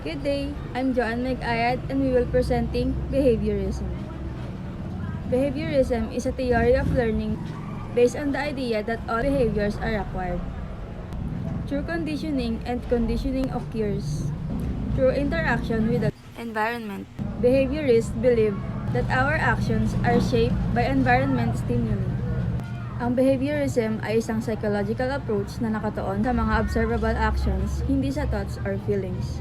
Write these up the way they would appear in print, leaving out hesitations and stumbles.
Good day, I'm Joanne Meg-Ayad and we will presenting Behaviorism. Behaviorism is a theory of learning based on the idea that all behaviors are acquired. Through conditioning and conditioning occurs through interaction with the environment. Behaviorists believe that our actions are shaped by environment stimuli. Ang behaviorism ay isang psychological approach na nakatuon sa mga observable actions, hindi sa thoughts or feelings.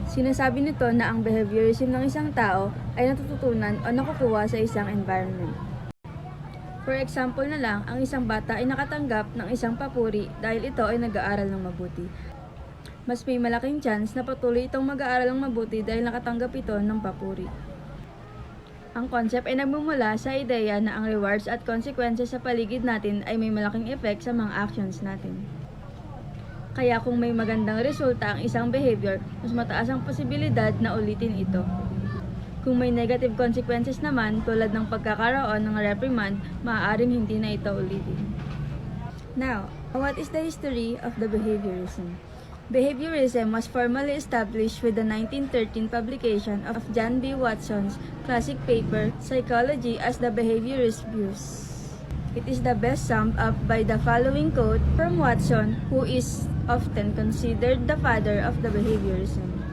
Sinasabi nito na ang behaviorism ng isang tao ay natututunan o nakukuha sa isang environment. For example na lang, ang isang bata ay nakatanggap ng isang papuri dahil ito ay nag-aaral ng mabuti. Mas may malaking chance na patuloy itong mag-aaral ng mabuti dahil nakatanggap ito ng papuri. Ang concept ay nagmumula sa ideya na ang rewards at consequences sa paligid natin ay may malaking effect sa mga actions natin. Kaya kung may magandang resulta ang isang behavior, mas mataas ang posibilidad na ulitin ito. Kung may negative consequences naman tulad ng pagkakaroon ng reprimand, maaaring hindi na ito ulitin. Now, what is the history of the behaviorism? Behaviorism was formally established with the 1913 publication of John B. Watson's classic paper, Psychology as the Behaviorist Views. It is the best summed up by the following quote from Watson, who is often considered the father of the behaviorism.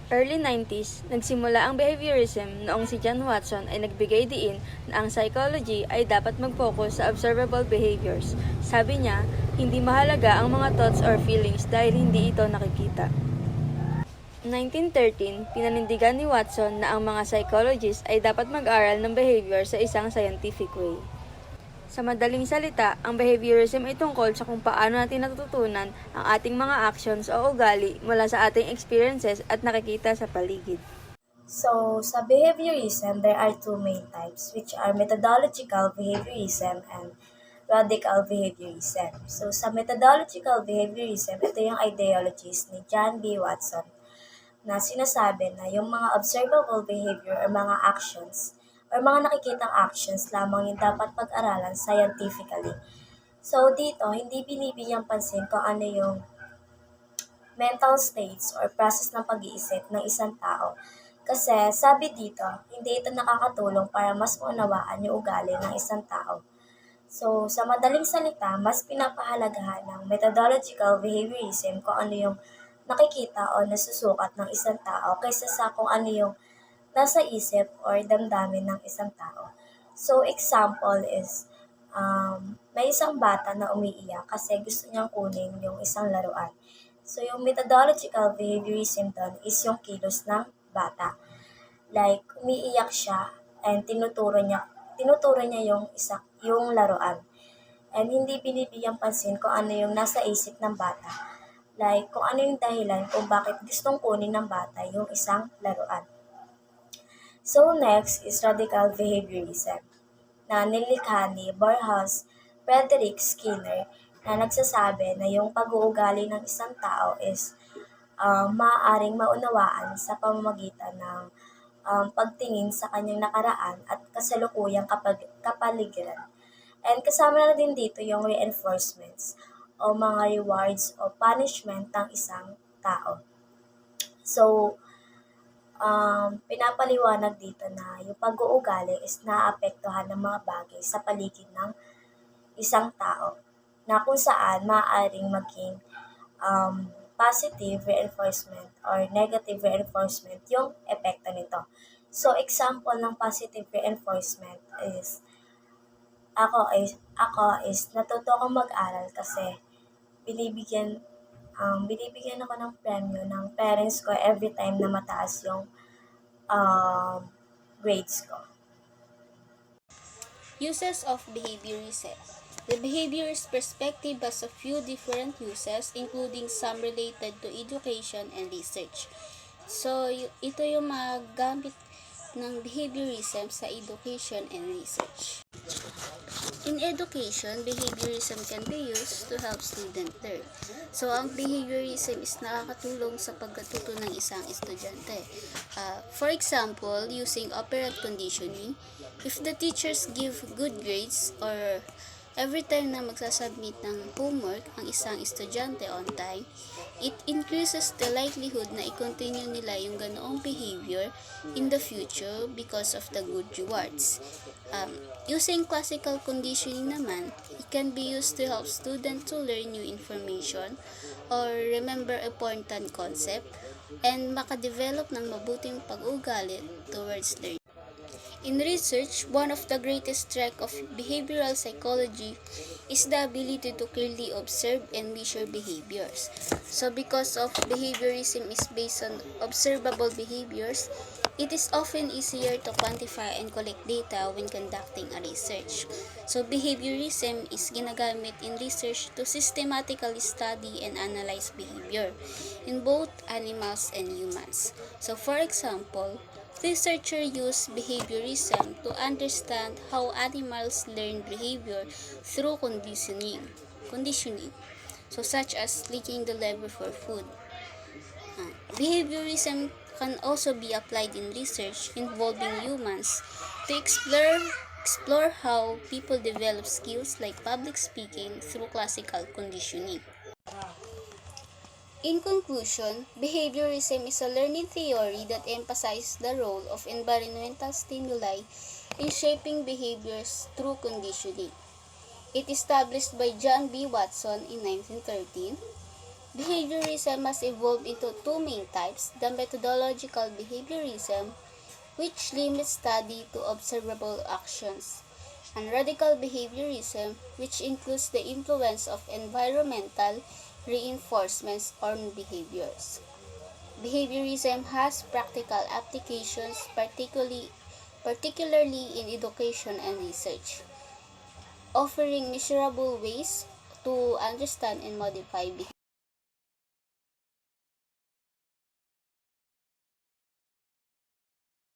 Early 90s, nagsimula ang behaviorism noong si John Watson ay nagbigay diin na ang psychology ay dapat mag-focus sa observable behaviors. Sabi niya, hindi mahalaga ang mga thoughts or feelings dahil hindi ito nakikita. 1913, pinanindigan ni Watson na ang mga psychologists ay dapat mag-aral ng behavior sa isang scientific way. Sa madaling salita, ang behaviorism ay tungkol sa kung paano natin natututunan ang ating mga actions o ugali mula sa ating experiences at nakikita sa paligid. So, sa behaviorism, there are two main types, which are methodological behaviorism and radical behaviorism. So, sa methodological behaviorism, ito yung ideologies ni John B. Watson na sinasabi na yung mga observable behavior or mga actions or mga nakikitang actions lamang yung dapat pag-aralan scientifically. So, dito, hindi binibigyang pansin kung ano yung mental states or process ng pag-iisip ng isang tao. Kasi sabi dito, hindi ito nakakatulong para mas maunawaan yung ugali ng isang tao. So, sa madaling salita, mas pinapahalagahan ng methodological behaviorism kung ano yung nakikita o nasusukat ng isang tao kaysa sa kung ano yung nasa isip or damdamin ng isang tao. So, example is, may isang bata na umiiyak kasi gusto niyang kunin yung isang laruan. So, yung methodological behaviorism doon is yung kilos ng bata. Like, umiiyak siya and tinuturo niya yung laruan. And hindi binibigyang pansin kung ano yung nasa isip ng bata. Like, kung ano yung dahilan kung bakit gustong kunin ng bata yung isang laruan. So, next is radical behaviorism na nilikha ni Borjas Frederick Skinner na nagsasabi na yung pag-uugali ng isang tao is maaaring maunawaan sa pamamagitan ng pagtingin sa kanyang nakaraan at kasalukuyang kapaligiran. And kasama na din dito yung reinforcements o mga rewards o punishment ng isang tao. So, pinapaliwanag dito na yung pag-uugali is naapektuhan ng mga bagay sa paligid ng isang tao na kung saan maaaring maging positive reinforcement or negative reinforcement yung epekto nito. So, example ng positive reinforcement is ako is natuto akong mag-aral kasi binibigyan ako ng premyo ng parents ko every time na mataas yung grades ko. Uses of behaviorism. The behaviorist perspective has a few different uses, including some related to education and research. So, ito yung magamit ng behaviorism sa education and research. In education, behaviorism can be used to help students learn. So, ang behaviorism is nakakatulong sa pagkatuto ng isang estudyante. For example, using operant conditioning, if the teachers give good grades or Every time na magsasubmit ng homework ang isang estudyante on time, it increases the likelihood na i-continue nila yung ganoong behavior in the future because of the good rewards. Using classical conditioning naman, it can be used to help students to learn new information or remember important concept and makadevelop ng mabuting pag-uugali towards learning. In research, one of the greatest strengths of behavioral psychology is the ability to clearly observe and measure behaviors. So because of behaviorism is based on observable behaviors, it is often easier to quantify and collect data when conducting a research. So behaviorism is ginagamit in research to systematically study and analyze behavior in both animals and humans. So for example, researchers use behaviorism to understand how animals learn behavior through conditioning. So such as licking the lever for food. Behaviorism can also be applied in research involving humans to explore how people develop skills like public speaking through classical conditioning. In conclusion, behaviorism is a learning theory that emphasizes the role of environmental stimuli in shaping behaviors through conditioning. It established by John B. Watson in 1913. Behaviorism has evolved into two main types: the methodological behaviorism, which limits study to observable actions, and radical behaviorism, which includes the influence of environmental reinforcements on behaviors. Behaviorism has practical applications, particularly in education and research, offering measurable ways to understand and modify behavior.